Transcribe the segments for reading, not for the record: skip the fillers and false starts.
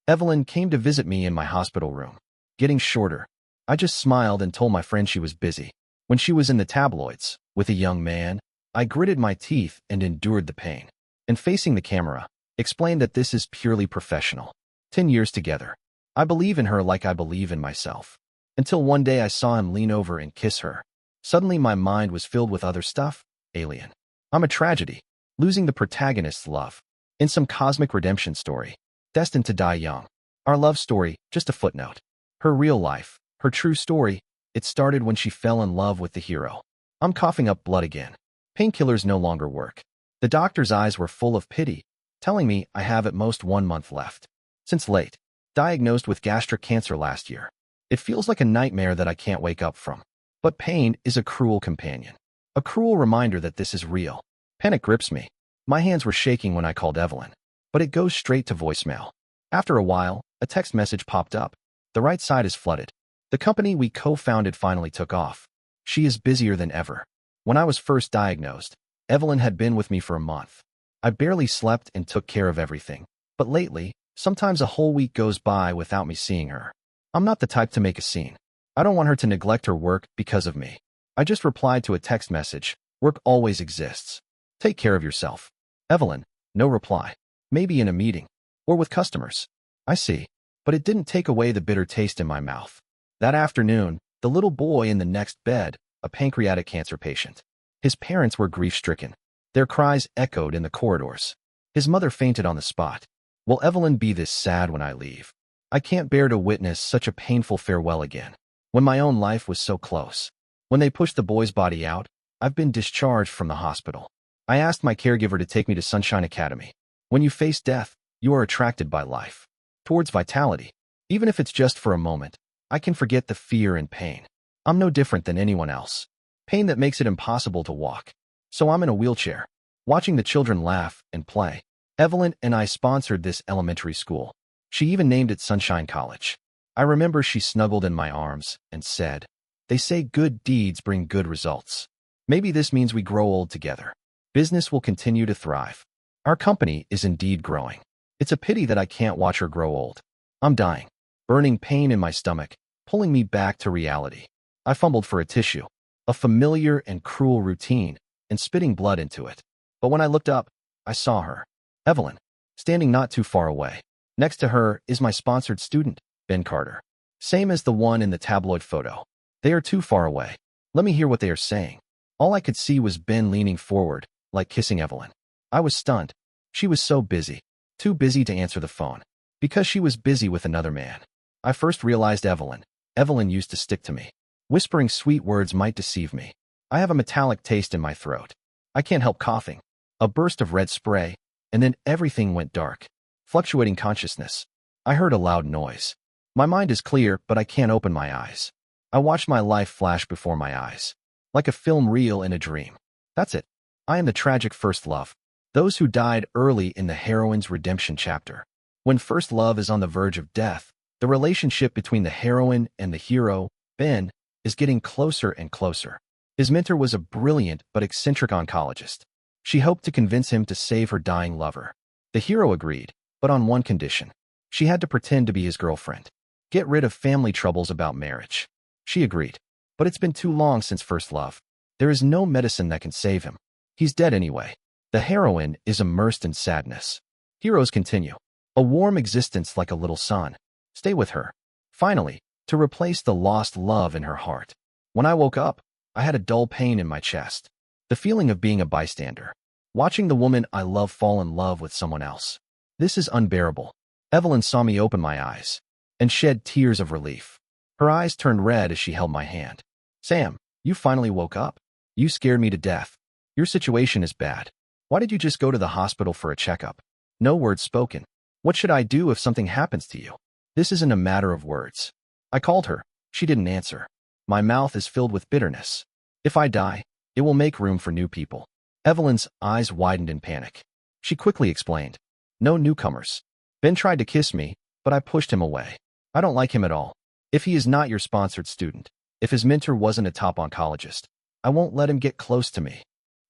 Evelyn came to visit me in my hospital room. Getting shorter. I just smiled and told my friend she was busy. When she was in the tabloids, with a young man, I gritted my teeth and endured the pain. And facing the camera, explained that this is purely professional. 10 years together. I believe in her like I believe in myself. Until one day I saw him lean over and kiss her. Suddenly my mind was filled with other stuff. Alien. I'm a tragedy. Losing the protagonist's love. In some cosmic redemption story. Destined to die young. Our love story, just a footnote. Her real life, her true story, it started when she fell in love with the hero. I'm coughing up blood again. Painkillers no longer work. The doctor's eyes were full of pity, telling me I have at most 1 month left. Since late. Diagnosed with gastric cancer last year. It feels like a nightmare that I can't wake up from. But pain is a cruel companion. A cruel reminder that this is real. Panic grips me. My hands were shaking when I called Evelyn. But it goes straight to voicemail. After a while, a text message popped up. The right side is flooded. The company we co-founded finally took off. She is busier than ever. When I was first diagnosed, Evelyn had been with me for a month. I barely slept and took care of everything. But lately, sometimes a whole week goes by without me seeing her. I'm not the type to make a scene. I don't want her to neglect her work because of me. I just replied to a text message. Work always exists. Take care of yourself. Evelyn, no reply. Maybe in a meeting. Or with customers. I see. But it didn't take away the bitter taste in my mouth. That afternoon, the little boy in the next bed, a pancreatic cancer patient. His parents were grief-stricken. Their cries echoed in the corridors. His mother fainted on the spot. Will Evelyn be this sad when I leave? I can't bear to witness such a painful farewell again. When my own life was so close. When they pushed the boy's body out, I've been discharged from the hospital. I asked my caregiver to take me to Sunshine Academy. When you face death, you are attracted by life. Towards vitality. Even if it's just for a moment, I can forget the fear and pain. I'm no different than anyone else. Pain that makes it impossible to walk. So I'm in a wheelchair, watching the children laugh and play. Evelyn and I sponsored this elementary school. She even named it Sunshine College. I remember she snuggled in my arms and said, "They say good deeds bring good results. Maybe this means we grow old together. Business will continue to thrive. Our company is indeed growing. It's a pity that I can't watch her grow old. I'm dying. Burning pain in my stomach, pulling me back to reality. I fumbled for a tissue, a familiar and cruel routine, and spitting blood into it. But when I looked up, I saw her. Evelyn, standing not too far away. Next to her is my sponsored student, Ben Carter. Same as the one in the tabloid photo. They are too far away. Let me hear what they are saying. All I could see was Ben leaning forward, like kissing Evelyn. I was stunned. She was so busy. Too busy to answer the phone. Because she was busy with another man. I first realized Evelyn. Evelyn used to stick to me. Whispering sweet words might deceive me. I have a metallic taste in my throat. I can't help coughing. A burst of red spray, and then everything went dark. Fluctuating consciousness. I heard a loud noise. My mind is clear, but I can't open my eyes. I watched my life flash before my eyes. Like a film reel in a dream. That's it. I am the tragic first love. Those who died early in the heroine's redemption chapter. When first love is on the verge of death, the relationship between the heroine and the hero, Ben, is getting closer and closer. His mentor was a brilliant but eccentric oncologist. She hoped to convince him to save her dying lover. The hero agreed, but on one condition. She had to pretend to be his girlfriend. Get rid of family troubles about marriage. She agreed. But it's been too long since first love. There is no medicine that can save him. He's dead anyway. The heroine is immersed in sadness. Heroes continue. A warm existence like a little sun. Stay with her. Finally, to replace the lost love in her heart. When I woke up, I had a dull pain in my chest. The feeling of being a bystander. Watching the woman I love fall in love with someone else. This is unbearable. Evelyn saw me open my eyes and shed tears of relief. Her eyes turned red as she held my hand. Sam, you finally woke up. You scared me to death. Your situation is bad. Why did you just go to the hospital for a checkup? No words spoken. What should I do if something happens to you? This isn't a matter of words. I called her. She didn't answer. My mouth is filled with bitterness. If I die, it will make room for new people. Evelyn's eyes widened in panic. She quickly explained. No newcomers. Ben tried to kiss me, but I pushed him away. I don't like him at all. If he is not your sponsored student, if his mentor wasn't a top oncologist, I won't let him get close to me.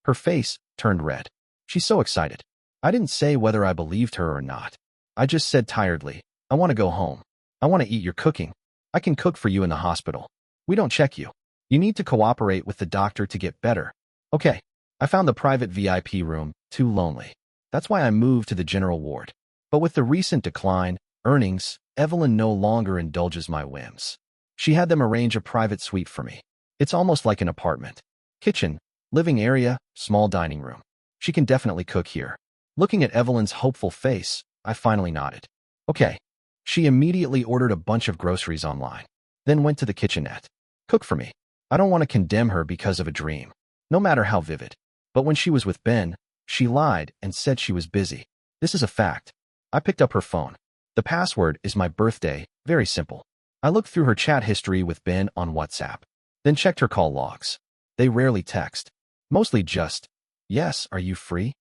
Her face turned red. She's so excited. I didn't say whether I believed her or not. I just said tiredly, I want to go home. I want to eat your cooking. I can cook for you in the hospital. We don't check you. You need to cooperate with the doctor to get better. Okay. I found the private VIP room too lonely. That's why I moved to the general ward. But with the recent decline, earnings, Evelyn no longer indulges my whims. She had them arrange a private suite for me. It's almost like an apartment. Kitchen, living area, small dining room. She can definitely cook here. Looking at Evelyn's hopeful face, I finally nodded. Okay. She immediately ordered a bunch of groceries online, then went to the kitchenette. Cook for me. I don't want to condemn her because of a dream, no matter how vivid. But when she was with Ben, she lied and said she was busy. This is a fact. I picked up her phone. The password is my birthday, very simple. I looked through her chat history with Ben on WhatsApp, then checked her call logs. They rarely text. Mostly just, yes, are you free?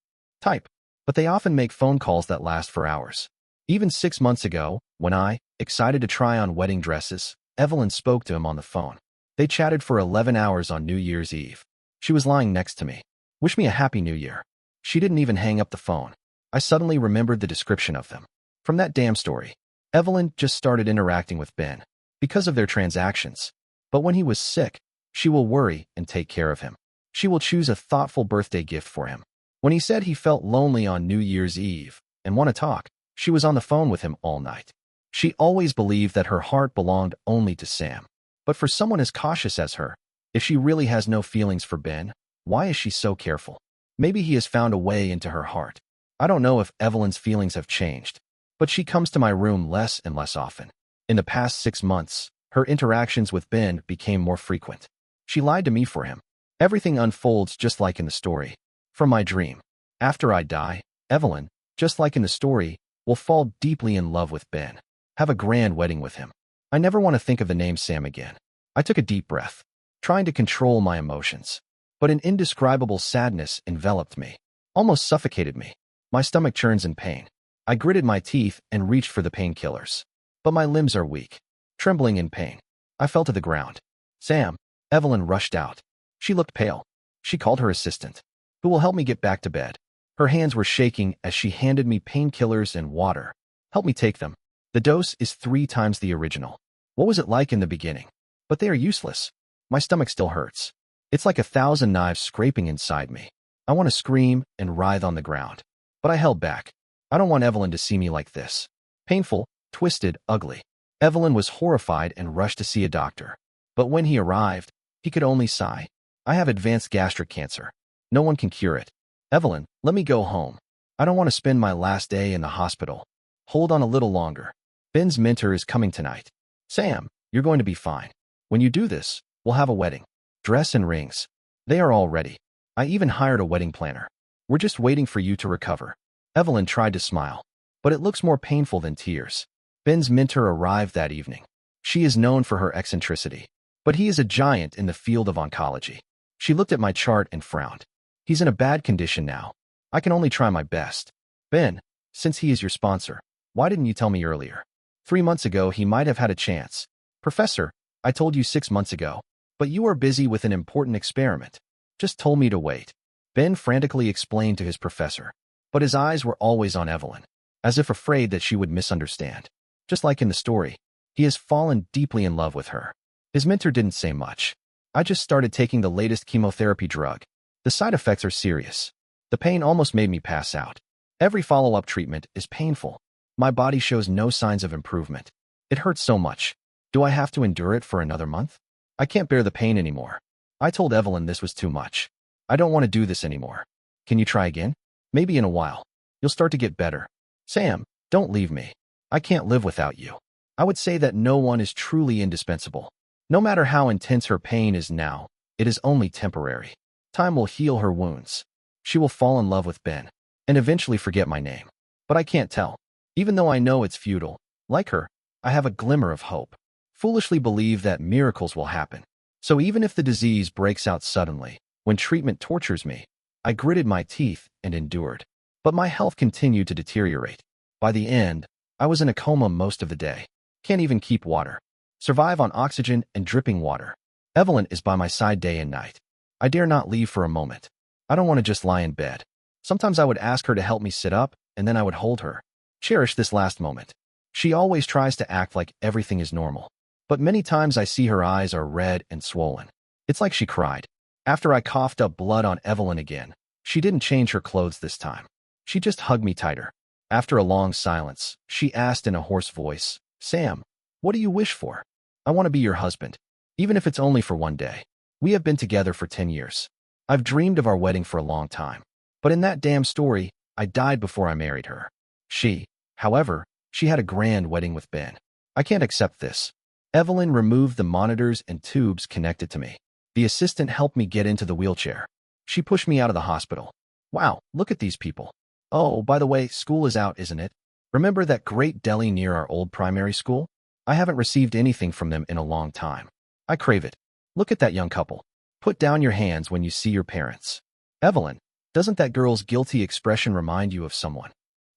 Type. But they often make phone calls that last for hours. Even 6 months ago, when I, excited to try on wedding dresses, Evelyn spoke to him on the phone. They chatted for 11 hours on New Year's Eve. She was lying next to me. Wish me a happy new year. She didn't even hang up the phone. I suddenly remembered the description of them. From that damn story. Evelyn just started interacting with Ben because of their transactions. But when he was sick, she will worry and take care of him. She will choose a thoughtful birthday gift for him. When he said he felt lonely on New Year's Eve and want to talk, she was on the phone with him all night. She always believed that her heart belonged only to Sam. But for someone as cautious as her, if she really has no feelings for Ben, why is she so careful? Maybe he has found a way into her heart. I don't know if Evelyn's feelings have changed, but she comes to my room less and less often. In the past 6 months, her interactions with Ben became more frequent. She lied to me for him. Everything unfolds just like in the story. From my dream. After I die, Evelyn, just like in the story, will fall deeply in love with Ben. Have a grand wedding with him. I never want to think of the name Sam again. I took a deep breath, trying to control my emotions. But an indescribable sadness enveloped me, almost suffocated me. My stomach churns in pain. I gritted my teeth and reached for the painkillers. But my limbs are weak, trembling in pain. I fell to the ground. Sam, Evelyn rushed out. She looked pale. She called her assistant, who will help me get back to bed. Her hands were shaking as she handed me painkillers and water. Help me take them. The dose is 3 times the original. What was it like in the beginning? But they are useless. My stomach still hurts. It's like 1,000 knives scraping inside me. I want to scream and writhe on the ground. But I held back. I don't want Evelyn to see me like this. Painful, twisted, ugly. Evelyn was horrified and rushed to see a doctor. But when he arrived, he could only sigh. I have advanced gastric cancer. No one can cure it. Evelyn, let me go home. I don't want to spend my last day in the hospital. Hold on a little longer. Ben's mentor is coming tonight. Sam, you're going to be fine. When you do this, we'll have a wedding. Dress and rings. They are all ready. I even hired a wedding planner. We're just waiting for you to recover. Evelyn tried to smile, but it looks more painful than tears. Ben's mentor arrived that evening. She is known for her eccentricity, but he is a giant in the field of oncology. She looked at my chart and frowned. He's in a bad condition now. I can only try my best. Ben, since he is your sponsor, why didn't you tell me earlier? 3 months ago, he might have had a chance. Professor, I told you 6 months ago, but you are busy with an important experiment. Just told me to wait. Ben frantically explained to his professor, but his eyes were always on Evelyn, as if afraid that she would misunderstand. Just like in the story, he has fallen deeply in love with her. His mentor didn't say much. I just started taking the latest chemotherapy drug. The side effects are serious. The pain almost made me pass out. Every follow-up treatment is painful. My body shows no signs of improvement. It hurts so much. Do I have to endure it for another month? I can't bear the pain anymore. I told Evelyn this was too much. I don't want to do this anymore. Can you try again? Maybe in a while. You'll start to get better. Sam, don't leave me. I can't live without you. I would say that no one is truly indispensable. No matter how intense her pain is now, it is only temporary. Time will heal her wounds. She will fall in love with Ben and eventually forget my name. But I can't tell. Even though I know it's futile, like her, I have a glimmer of hope. Foolishly believe that miracles will happen. So even if the disease breaks out suddenly, when treatment tortures me, I gritted my teeth and endured. But my health continued to deteriorate. By the end, I was in a coma most of the day. Can't even keep water. Survive on oxygen and dripping water. Evelyn is by my side day and night. I dare not leave for a moment. I don't want to just lie in bed. Sometimes I would ask her to help me sit up, and then I would hold her. Cherish this last moment. She always tries to act like everything is normal. But many times I see her eyes are red and swollen. It's like she cried. After I coughed up blood on Evelyn again, she didn't change her clothes this time. She just hugged me tighter. After a long silence, she asked in a hoarse voice, "Sam, what do you wish for?" "I want to be your husband, even if it's only for one day. We have been together for 10 years. I've dreamed of our wedding for a long time. But in that damn story, I died before I married her. However, she had a grand wedding with Ben. I can't accept this." Evelyn removed the monitors and tubes connected to me. The assistant helped me get into the wheelchair. She pushed me out of the hospital. "Wow, look at these people. Oh, by the way, school is out, isn't it? Remember that great deli near our old primary school? I haven't received anything from them in a long time. I crave it. Look at that young couple. Put down your hands when you see your parents." "Evelyn, doesn't that girl's guilty expression remind you of someone?"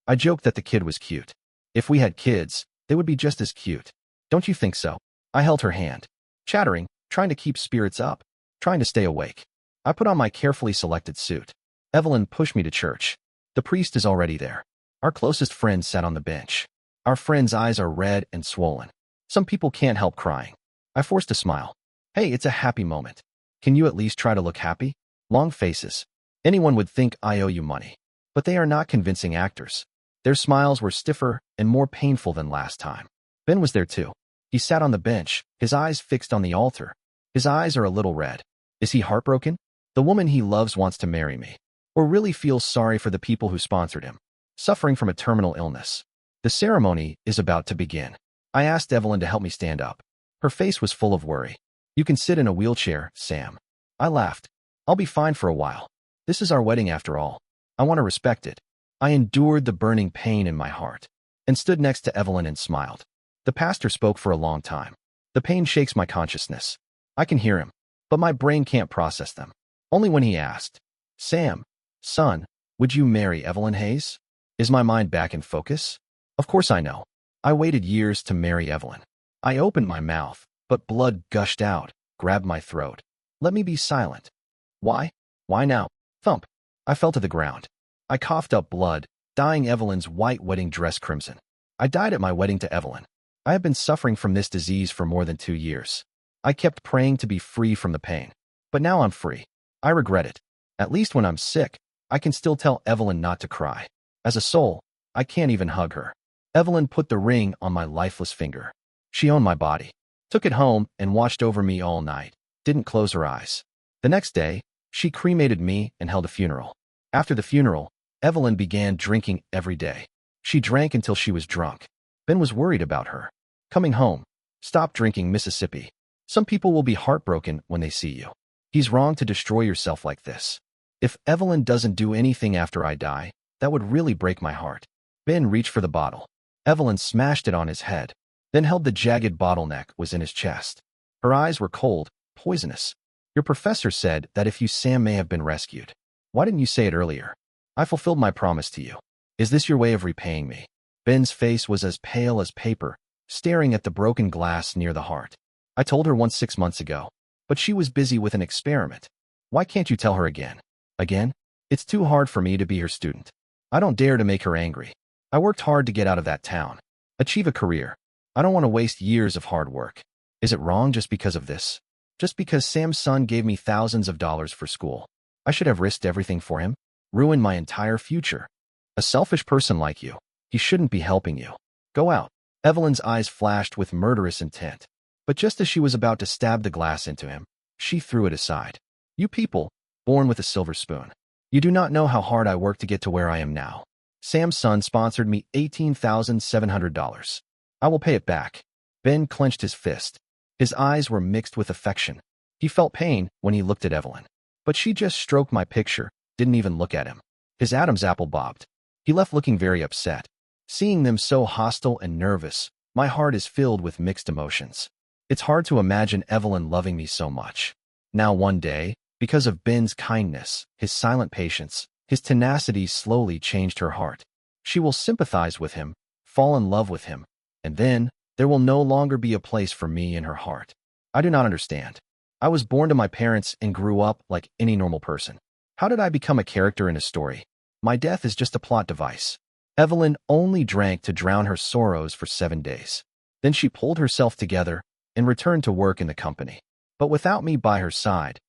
I joked that the kid was cute. If we had kids, they would be just as cute. Don't you think so? I held her hand, chattering, trying to keep spirits up, trying to stay awake. I put on my carefully selected suit. Evelyn pushed me to church. The priest is already there. Our closest friend sat on the bench. Our friend's eyes are red and swollen. Some people can't help crying. I forced a smile. "Hey, it's a happy moment. Can you at least try to look happy?" Long faces. Anyone would think I owe you money. But they are not convincing actors. Their smiles were stiffer and more painful than last time. Ben was there too. He sat on the bench, his eyes fixed on the altar. His eyes are a little red. Is he heartbroken? The woman he loves wants to marry me. Or really feels sorry for the people who sponsored him, suffering from a terminal illness. The ceremony is about to begin. I asked Evelyn to help me stand up. Her face was full of worry. "You can sit in a wheelchair, Sam." I laughed. "I'll be fine for a while. This is our wedding after all. I want to respect it." I endured the burning pain in my heart and stood next to Evelyn and smiled. The pastor spoke for a long time. The pain shakes my consciousness. I can hear him, but my brain can't process them. Only when he asked, "Sam, son, would you marry Evelyn Hayes?" Is my mind back in focus? Of course I know. I waited years to marry Evelyn. I opened my mouth, but blood gushed out, grabbed my throat. "Let me be silent." "Why? Why now?" Thump. I fell to the ground. I coughed up blood, dyeing Evelyn's white wedding dress crimson. I died at my wedding to Evelyn. I have been suffering from this disease for more than 2 years. I kept praying to be free from the pain. But now I'm free. I regret it. At least when I'm sick, I can still tell Evelyn not to cry. As a soul, I can't even hug her. Evelyn put the ring on my lifeless finger. She owned my body, took it home, and watched over me all night. Didn't close her eyes. The next day, she cremated me and held a funeral. After the funeral, Evelyn began drinking every day. She drank until she was drunk. Ben was worried about her. Coming home, "Stop drinking, Mississippi. Some people will be heartbroken when they see you. He's wrong to destroy yourself like this. If Evelyn doesn't do anything after I die, that would really break my heart." Ben reached for the bottle. Evelyn smashed it on his head, then held the jagged bottleneck was in his chest. Her eyes were cold, poisonous. "Your professor said that if you Sam may have been rescued. Why didn't you say it earlier? I fulfilled my promise to you. Is this your way of repaying me?" Ben's face was as pale as paper, staring at the broken glass near the heart. "I told her once 6 months ago, but she was busy with an experiment. Why can't you tell her again?" "Again? It's too hard for me to be her student. I don't dare to make her angry. I worked hard to get out of that town, achieve a career. I don't want to waste years of hard work. Is it wrong just because of this? Just because Sam's son gave me thousands of dollars for school? I should have risked everything for him, ruined my entire future. A selfish person like you, he shouldn't be helping you. Go out." Evelyn's eyes flashed with murderous intent. But just as she was about to stab the glass into him, she threw it aside. "You people, born with a silver spoon. You do not know how hard I worked to get to where I am now. Sam's son sponsored me $18,700. I will pay it back." Ben clenched his fist. His eyes were mixed with affection. He felt pain when he looked at Evelyn. But she just stroked my picture, didn't even look at him. His Adam's apple bobbed. He left looking very upset. Seeing them so hostile and nervous, my heart is filled with mixed emotions. It's hard to imagine Evelyn loving me so much. Now one day, because of Ben's kindness, his silent patience, his tenacity slowly changed her heart. She will sympathize with him, fall in love with him, and then there will no longer be a place for me in her heart. I do not understand. I was born to my parents and grew up like any normal person. How did I become a character in a story? My death is just a plot device. Evelyn only drank to drown her sorrows for 7 days. Then she pulled herself together and returned to work in the company. But without me by her side,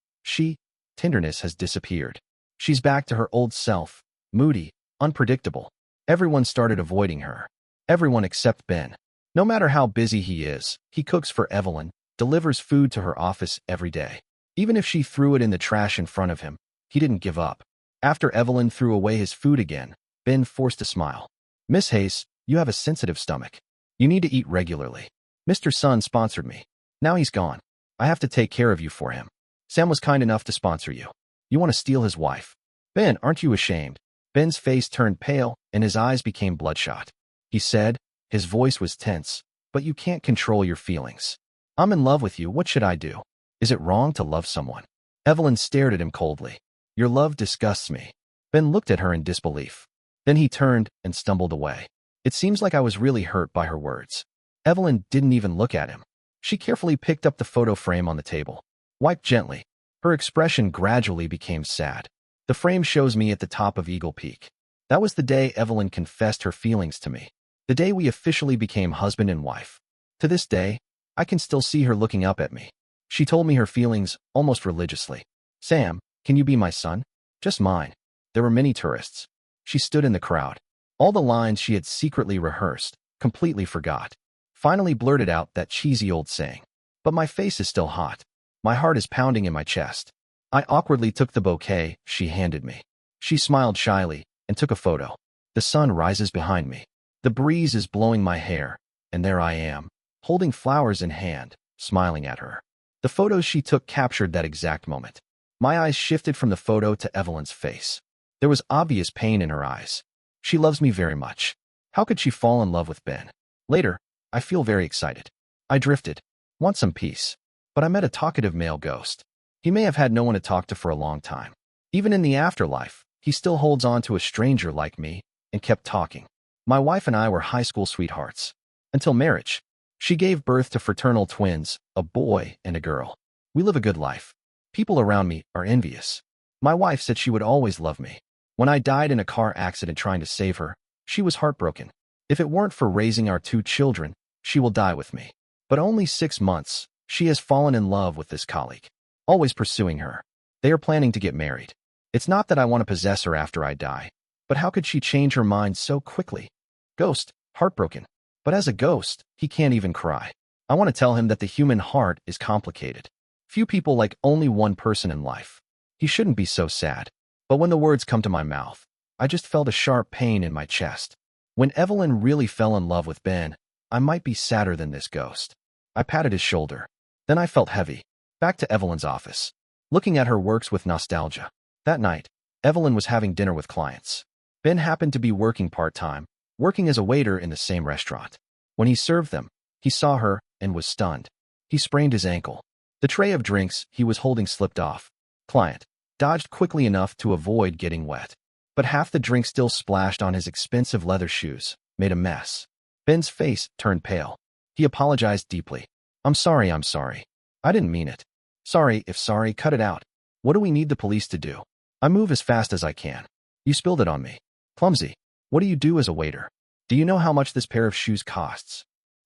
tenderness has disappeared. She's back to her old self, moody, unpredictable. Everyone started avoiding her. Everyone except Ben. No matter how busy he is, he cooks for Evelyn, delivers food to her office every day. Even if she threw it in the trash in front of him, he didn't give up. After Evelyn threw away his food again, Ben forced a smile. "Miss Hayes, you have a sensitive stomach. You need to eat regularly. Mr. Sun sponsored me. Now he's gone. I have to take care of you for him. Sam was kind enough to sponsor you. You want to steal his wife. Ben, aren't you ashamed?" Ben's face turned pale and his eyes became bloodshot. He said, his voice was tense, "But you can't control your feelings. I'm in love with you. What should I do? Is it wrong to love someone?" Evelyn stared at him coldly. "Your love disgusts me." Ben looked at her in disbelief. Then he turned and stumbled away. It seems like I was really hurt by her words. Evelyn didn't even look at him. She carefully picked up the photo frame on the table, wiped gently. Her expression gradually became sad. "The frame shows me at the top of Eagle Peak. That was the day Evelyn confessed her feelings to me. The day we officially became husband and wife. To this day, I can still see her looking up at me. She told me her feelings almost religiously. 'Sam, can you be my son? Just mine.'" There were many tourists. She stood in the crowd. All the lines she had secretly rehearsed, completely forgot. Finally blurted out that cheesy old saying. "But my face is still hot. My heart is pounding in my chest." I awkwardly took the bouquet she handed me. She smiled shyly and took a photo. The sun rises behind me. The breeze is blowing my hair, and there I am, holding flowers in hand, smiling at her. The photos she took captured that exact moment. My eyes shifted from the photo to Evelyn's face. There was obvious pain in her eyes. She loves me very much. How could she fall in love with Ben? Later, I feel very excited. I drifted. Want some peace. But I met a talkative male ghost. He may have had no one to talk to for a long time. Even in the afterlife, he still holds on to a stranger like me and kept talking. My wife and I were high school sweethearts. Until marriage. She gave birth to fraternal twins, a boy and a girl. We live a good life. People around me are envious. My wife said she would always love me. When I died in a car accident trying to save her, she was heartbroken. If it weren't for raising our 2 children, she will die with me. But only 6 months, she has fallen in love with this colleague. Always pursuing her. They are planning to get married. It's not that I want to possess her after I die, but how could she change her mind so quickly? Ghost, heartbroken. But as a ghost, he can't even cry. I want to tell him that the human heart is complicated. Few people like only one person in life. He shouldn't be so sad. But when the words come to my mouth, I just felt a sharp pain in my chest. When Evelyn really fell in love with Ben, I might be sadder than this ghost. I patted his shoulder. Then I felt heavy. Back to Evelyn's office. Looking at her works with nostalgia. That night, Evelyn was having dinner with clients. Ben happened to be working part-time, working as a waiter in the same restaurant. When he served them, he saw her and was stunned. He sprained his ankle. The tray of drinks he was holding slipped off. Client dodged quickly enough to avoid getting wet. But half the drink still splashed on his expensive leather shoes, made a mess. Ben's face turned pale. He apologized deeply. I'm sorry. I didn't mean it. Sorry, if sorry, cut it out. What do we need the police to do? I move as fast as I can. You spilled it on me. Clumsy. What do you do as a waiter? Do you know how much this pair of shoes costs?"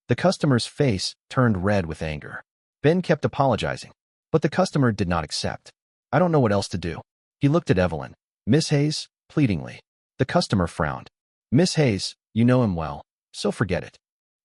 The customer's face turned red with anger. Ben kept apologizing, but the customer did not accept. "I don't know what else to do." He looked at Evelyn. "Miss Hayes," pleadingly. The customer frowned. "Miss Hayes, you know him well, so forget it.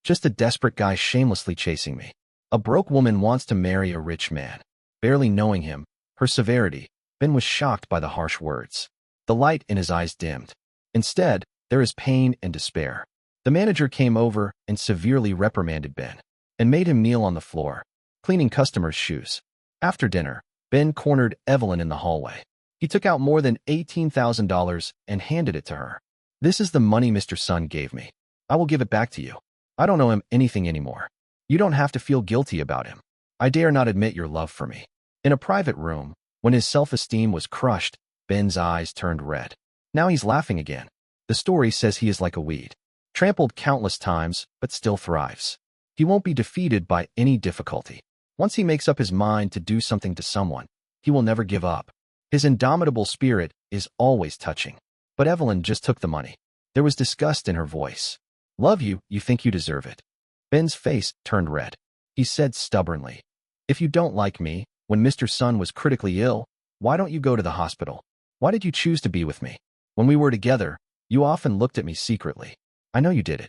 Just a desperate guy shamelessly chasing me. A broke woman wants to marry a rich man." Barely knowing him, her severity, Ben was shocked by the harsh words. The light in his eyes dimmed. Instead, there is pain and despair. The manager came over and severely reprimanded Ben and made him kneel on the floor, cleaning customers' shoes. After dinner, Ben cornered Evelyn in the hallway. He took out more than $18,000 and handed it to her. "This is the money Mr. Sun gave me. I will give it back to you. I don't owe him anything anymore. You don't have to feel guilty about him. I dare not admit your love for me." In a private room, when his self-esteem was crushed, Ben's eyes turned red. Now he's laughing again. The story says he is like a weed, trampled countless times, but still thrives. He won't be defeated by any difficulty. Once he makes up his mind to do something to someone, he will never give up. His indomitable spirit is always touching. But Evelyn just took the money. There was disgust in her voice. Love you, you think you deserve it. Ben's face turned red. He said stubbornly, if you don't like me, when Mr. Sun was critically ill, why don't you go to the hospital? Why did you choose to be with me? When we were together, you often looked at me secretly. I know you did it.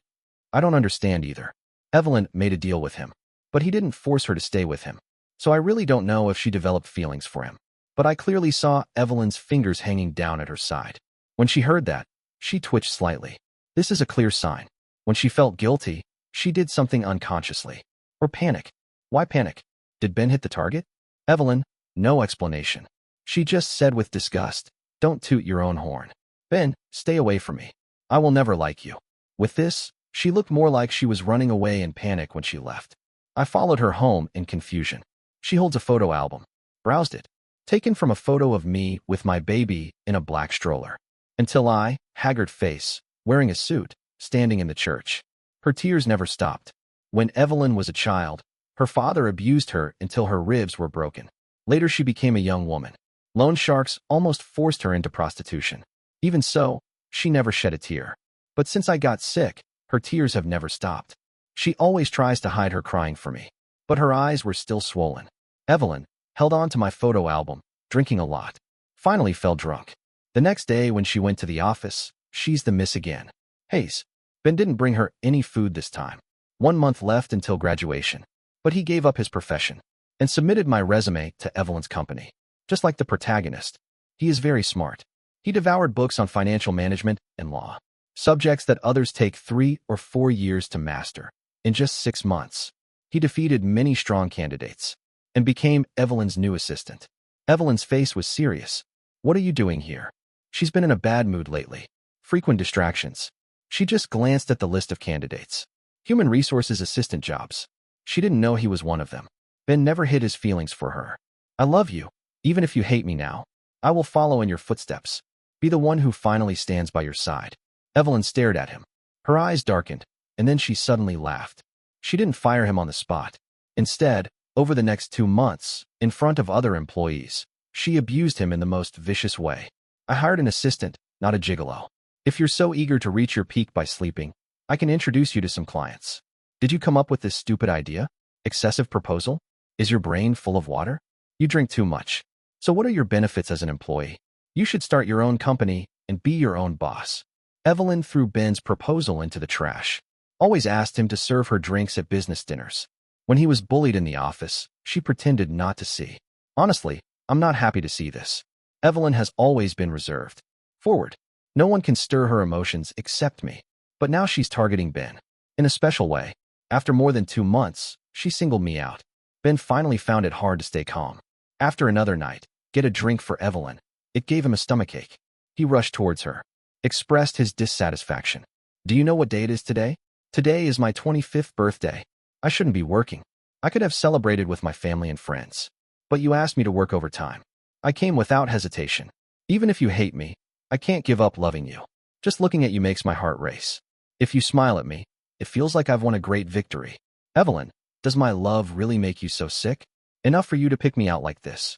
I don't understand either. Evelyn made a deal with him, but he didn't force her to stay with him. So I really don't know if she developed feelings for him. But I clearly saw Evelyn's fingers hanging down at her side. When she heard that, she twitched slightly. This is a clear sign. When she felt guilty, she did something unconsciously. Or panic. Why panic? Did Ben hit the target? Evelyn, no explanation. She just said with disgust, don't toot your own horn. Ben, stay away from me. I will never like you. With this, she looked more like she was running away in panic when she left. I followed her home in confusion. She holds a photo album. Browsed it. Taken from a photo of me with my baby in a black stroller. Until I, haggard face, wearing a suit, standing in the church. Her tears never stopped. When Evelyn was a child, her father abused her until her ribs were broken. Later she became a young woman. Loan sharks almost forced her into prostitution. Even so, she never shed a tear. But since I got sick, her tears have never stopped. She always tries to hide her crying for me. But her eyes were still swollen. Evelyn held on to my photo album, drinking a lot. Finally fell drunk. The next day when she went to the office, she's the miss again. Hayes. Ben didn't bring her any food this time. 1 month left until graduation. But he gave up his profession and submitted my resume to Evelyn's company. Just like the protagonist, he is very smart. He devoured books on financial management and law, subjects that others take 3 or 4 years to master. In just 6 months, he defeated many strong candidates and became Evelyn's new assistant. Evelyn's face was serious. What are you doing here? She's been in a bad mood lately. Frequent distractions. She just glanced at the list of candidates. Human resources assistant jobs. She didn't know he was one of them. Ben never hid his feelings for her. I love you. Even if you hate me now, I will follow in your footsteps. Be the one who finally stands by your side. Evelyn stared at him. Her eyes darkened, and then she suddenly laughed. She didn't fire him on the spot. Instead, over the next 2 months, in front of other employees, she abused him in the most vicious way. I hired an assistant, not a gigolo. If you're so eager to reach your peak by sleeping, I can introduce you to some clients. Did you come up with this stupid idea? Excessive proposal? Is your brain full of water? You drink too much. So what are your benefits as an employee? You should start your own company and be your own boss. Evelyn threw Ben's proposal into the trash. Always asked him to serve her drinks at business dinners. When he was bullied in the office, she pretended not to see. Honestly, I'm not happy to see this. Evelyn has always been reserved. Forward. No one can stir her emotions except me. But now she's targeting Ben. In a special way. After more than 2 months, she singled me out. Ben finally found it hard to stay calm. After another night, get a drink for Evelyn. It gave him a stomachache. He rushed towards her. Expressed his dissatisfaction. Do you know what day it is today? Today is my 25th birthday. I shouldn't be working. I could have celebrated with my family and friends. But you asked me to work overtime. I came without hesitation. Even if you hate me, I can't give up loving you. Just looking at you makes my heart race. If you smile at me, it feels like I've won a great victory. Evelyn, does my love really make you so sick? Enough for you to pick me out like this.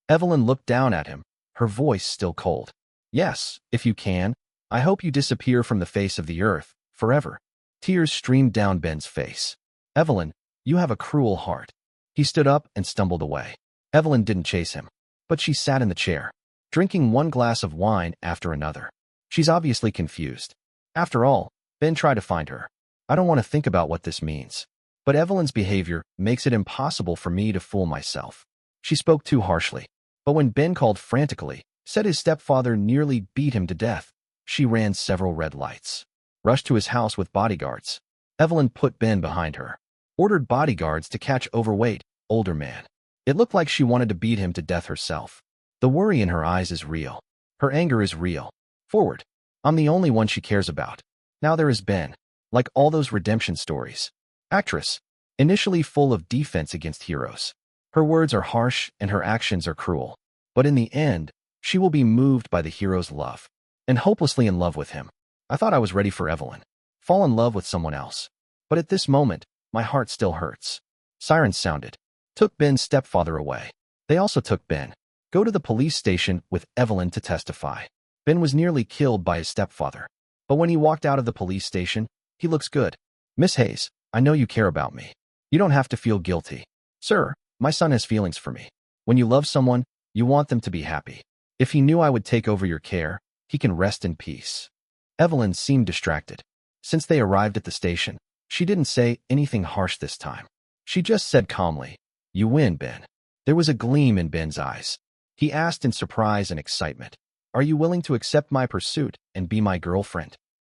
Evelyn looked down at him, her voice still cold. Yes, if you can. I hope you disappear from the face of the earth, forever. Tears streamed down Ben's face. Evelyn, you have a cruel heart. He stood up and stumbled away. Evelyn didn't chase him, but she sat in the chair, drinking 1 glass of wine after another. She's obviously confused. After all, Ben tried to find her. I don't want to think about what this means. But Evelyn's behavior makes it impossible for me to fool myself. She spoke too harshly. But when Ben called frantically, said his stepfather nearly beat him to death, she ran several red lights. Rushed to his house with bodyguards. Evelyn put Ben behind her. Ordered bodyguards to catch overweight, older man. It looked like she wanted to beat him to death herself. The worry in her eyes is real. Her anger is real. Forward. I'm the only one she cares about. Now there is Ben. Like all those redemption stories. Actress. Initially full of defense against heroes. Her words are harsh and her actions are cruel. But in the end, she will be moved by the hero's love. And hopelessly in love with him. I thought I was ready for Evelyn. Fall in love with someone else. But at this moment, my heart still hurts. Sirens sounded. Took Ben's stepfather away. They also took Ben. Go to the police station with Evelyn to testify. Ben was nearly killed by his stepfather. But when he walked out of the police station, he looks good. Miss Hayes, I know you care about me. You don't have to feel guilty. Sir, my son has feelings for me. When you love someone, you want them to be happy. If he knew I would take over your care, he can rest in peace. Evelyn seemed distracted. Since they arrived at the station, she didn't say anything harsh this time. She just said calmly, "You win, Ben." There was a gleam in Ben's eyes. He asked in surprise and excitement, "Are you willing to accept my pursuit and be my girlfriend?"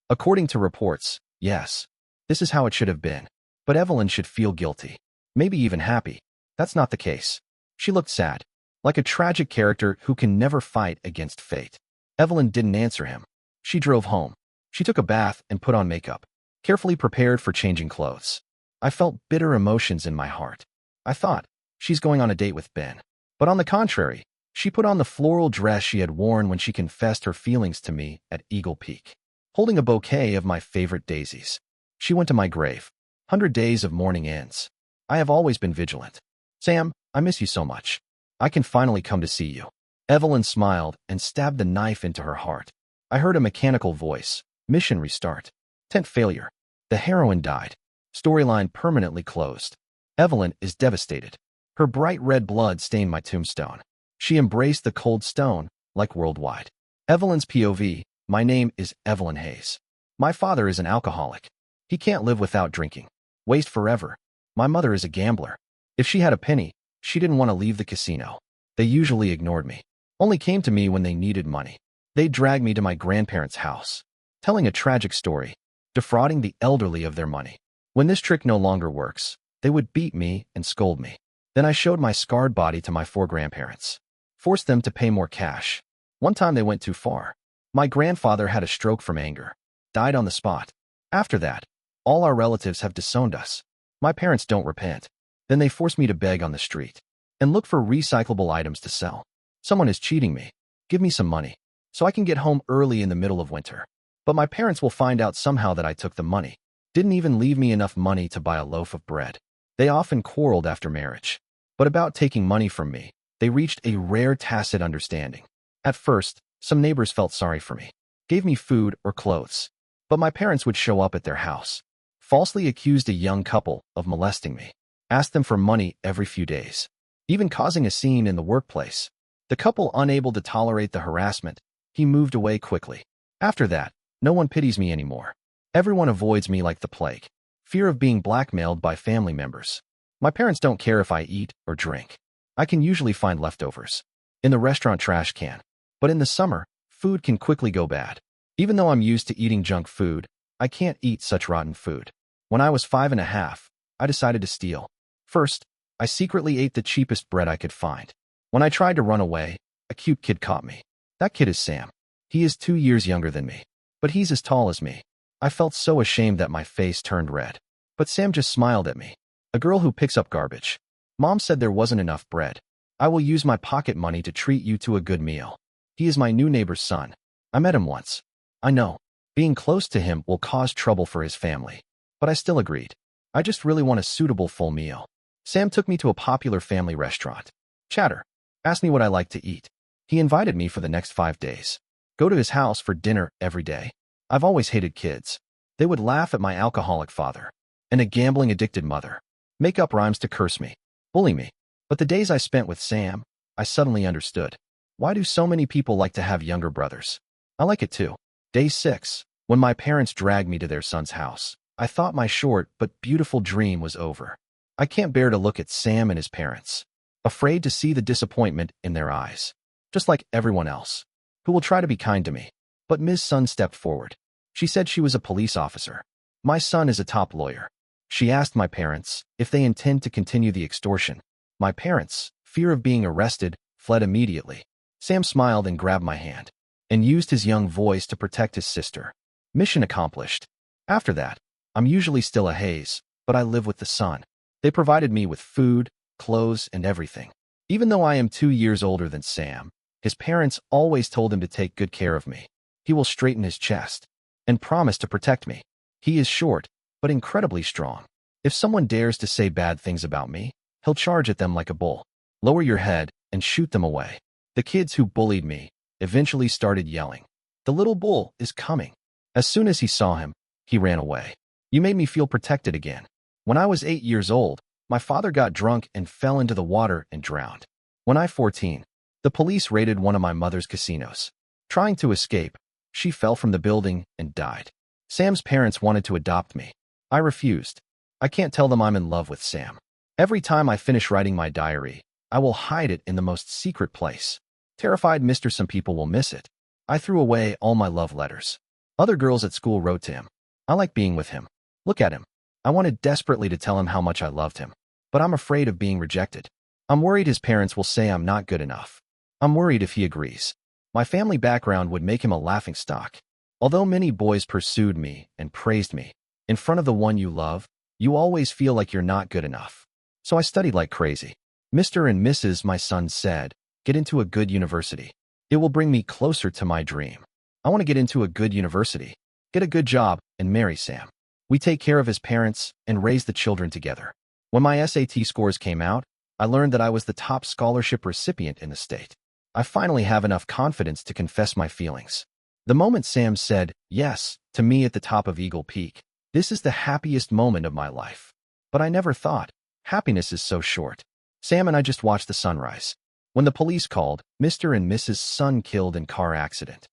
According to reports, yes. This is how it should have been. But Evelyn should feel guilty. Maybe even happy. That's not the case. She looked sad, like a tragic character who can never fight against fate. Evelyn didn't answer him. She drove home. She took a bath and put on makeup, carefully prepared for changing clothes. I felt bitter emotions in my heart. I thought, she's going on a date with Ben. But on the contrary, she put on the floral dress she had worn when she confessed her feelings to me at Eagle Peak. Holding a bouquet of my favorite daisies, she went to my grave. 100 days of mourning ends. I have always been vigilant. Sam, I miss you so much. I can finally come to see you. Evelyn smiled and stabbed the knife into her heart. I heard a mechanical voice. Mission restart. Tent failure. The heroine died. Storyline permanently closed. Evelyn is devastated. Her bright red blood stained my tombstone. She embraced the cold stone, like worldwide. Evelyn's POV, my name is Evelyn Hayes. My father is an alcoholic. He can't live without drinking. Waste forever. My mother is a gambler. If she had a penny, she didn't want to leave the casino. They usually ignored me. Only came to me when they needed money. They dragged me to my grandparents' house, telling a tragic story, defrauding the elderly of their money. When this trick no longer works, they would beat me and scold me. Then I showed my scarred body to my 4 grandparents, forced them to pay more cash. One time they went too far. My grandfather had a stroke from anger, died on the spot. After that, all our relatives have disowned us. My parents don't repent. Then they force me to beg on the street and look for recyclable items to sell. Someone is cheating me. Give me some money so I can get home early in the middle of winter. But my parents will find out somehow that I took the money. Didn't even leave me enough money to buy a loaf of bread. They often quarreled after marriage. But about taking money from me, they reached a rare tacit understanding. At first, some neighbors felt sorry for me, gave me food or clothes. But my parents would show up at their house, falsely accused a young couple of molesting me, asked them for money every few days, even causing a scene in the workplace. The couple, unable to tolerate the harassment, he moved away quickly. After that, no one pities me anymore. Everyone avoids me like the plague. Fear of being blackmailed by family members. My parents don't care if I eat or drink. I can usually find leftovers in the restaurant trash can. But in the summer, food can quickly go bad. Even though I'm used to eating junk food, I can't eat such rotten food. When I was 5.5, I decided to steal. First, I secretly ate the cheapest bread I could find. When I tried to run away, a cute kid caught me. That kid is Sam. He is 2 years younger than me, but he's as tall as me. I felt so ashamed that my face turned red. But Sam just smiled at me. A girl who picks up garbage. Mom said there wasn't enough bread. I will use my pocket money to treat you to a good meal. He is my new neighbor's son. I met him once. I know, being close to him will cause trouble for his family. But I still agreed. I just really want a suitable full meal. Sam took me to a popular family restaurant. Chatter. Asked me what I like to eat. He invited me for the next 5 days. Go to his house for dinner every day. I've always hated kids. They would laugh at my alcoholic father and a gambling-addicted mother. Make up rhymes to curse me, bully me. But the days I spent with Sam, I suddenly understood. Why do so many people like to have younger brothers? I like it too. Day 6, when my parents dragged me to their son's house, I thought my short but beautiful dream was over. I can't bear to look at Sam and his parents, afraid to see the disappointment in their eyes, just like everyone else, who will try to be kind to me. But Ms. Sun stepped forward. She said she was a police officer. My son is a top lawyer. She asked my parents if they intend to continue the extortion. My parents, fear of being arrested, fled immediately. Sam smiled and grabbed my hand and used his young voice to protect his sister. Mission accomplished. After that, I'm usually still a Hayes, but I live with the Sun. They provided me with food, clothes, and everything. Even though I am 2 years older than Sam, his parents always told him to take good care of me. He will straighten his chest and promise to protect me. He is short, but incredibly strong. If someone dares to say bad things about me, he'll charge at them like a bull, lower your head, and shoot them away. The kids who bullied me eventually started yelling, "The little bull is coming." As soon as he saw him, he ran away. You made me feel protected again. When I was 8 years old, my father got drunk and fell into the water and drowned. When I was 14, the police raided one of my mother's casinos. Trying to escape, she fell from the building and died. Sam's parents wanted to adopt me. I refused. I can't tell them I'm in love with Sam. Every time I finish writing my diary, I will hide it in the most secret place. Terrified some people will miss it. I threw away all my love letters. Other girls at school wrote to him. I like being with him. Look at him. I wanted desperately to tell him how much I loved him. But I'm afraid of being rejected. I'm worried his parents will say I'm not good enough. I'm worried if he agrees. My family background would make him a laughingstock. Although many boys pursued me and praised me, in front of the one you love, you always feel like you're not good enough. So I studied like crazy. Mr. and Mrs. my son said, get into a good university. It will bring me closer to my dream. I want to get into a good university, get a good job, and marry Sam. We take care of his parents and raise the children together. When my SAT scores came out, I learned that I was the top scholarship recipient in the state. I finally have enough confidence to confess my feelings. The moment Sam said yes to me at the top of Eagle Peak, this is the happiest moment of my life. But I never thought, happiness is so short. Sam and I just watched the sunrise. When the police called, Mr. and Mrs. Son killed in car accident.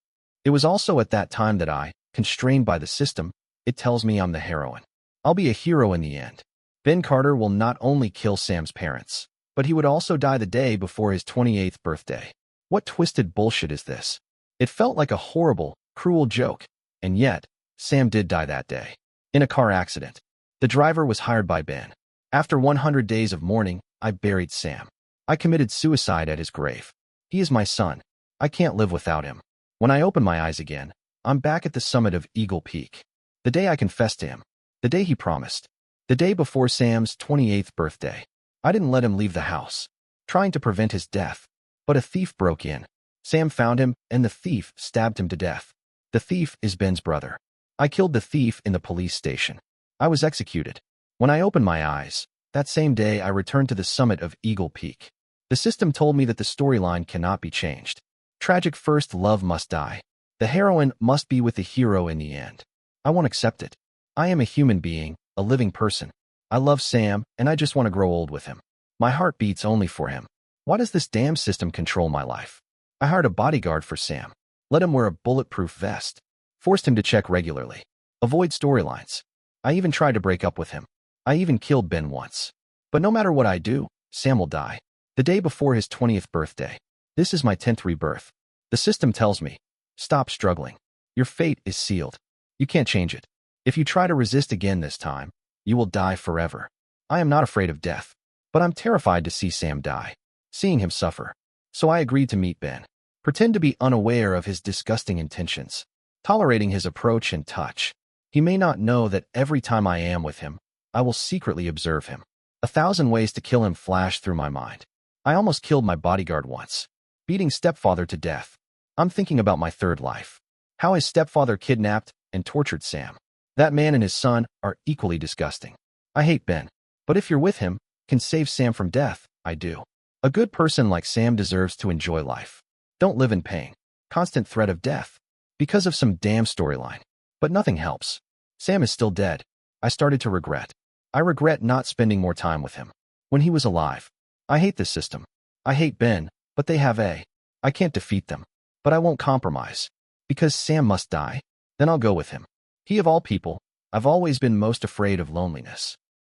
It was also at that time that I, constrained by the system, it tells me I'm the heroine. I'll be a hero in the end. Ben Carter will not only kill Sam's parents, but he would also die the day before his 28th birthday. What twisted bullshit is this? It felt like a horrible, cruel joke, and yet, Sam did die that day. In a car accident. The driver was hired by Ben. After 100 days of mourning, I buried Sam. I committed suicide at his grave. He is my son. I can't live without him. When I open my eyes again, I'm back at the summit of Eagle Peak. The day I confessed to him. The day he promised. The day before Sam's 28th birthday. I didn't let him leave the house, trying to prevent his death. But a thief broke in. Sam found him, and the thief stabbed him to death. The thief is Ben's brother. I killed the thief in the police station. I was executed. When I opened my eyes, that same day I returned to the summit of Eagle Peak. The system told me that the storyline cannot be changed. Tragic first love must die. The heroine must be with the hero in the end. I won't accept it. I am a human being, a living person. I love Sam, and I just want to grow old with him. My heart beats only for him. Why does this damn system control my life? I hired a bodyguard for Sam. Let him wear a bulletproof vest. Forced him to check regularly. Avoid storylines. I even tried to break up with him. I even killed Ben once. But no matter what I do, Sam will die. The day before his 20th birthday. This is my 10th rebirth. The system tells me, stop struggling. Your fate is sealed. You can't change it. If you try to resist again this time, you will die forever. I am not afraid of death, but I'm terrified to see Sam die, seeing him suffer. So I agreed to meet Ben, pretend to be unaware of his disgusting intentions, tolerating his approach and touch. He may not know that every time I am with him, I will secretly observe him. 1,000 ways to kill him flashed through my mind. I almost killed my bodyguard once, beating stepfather to death. I'm thinking about my third life. How his stepfather kidnapped and tortured Sam. That man and his son are equally disgusting. I hate Ben, but if you're with him, can save Sam from death, I do. A good person like Sam deserves to enjoy life. Don't live in pain, constant threat of death, because of some damn storyline. But nothing helps. Sam is still dead. I started to regret. I regret not spending more time with him when he was alive. I hate this system. I hate Ben, but they have a. I can't defeat them, but I won't compromise. Because Sam must die, then I'll go with him. He of all people, I've always been most afraid of loneliness.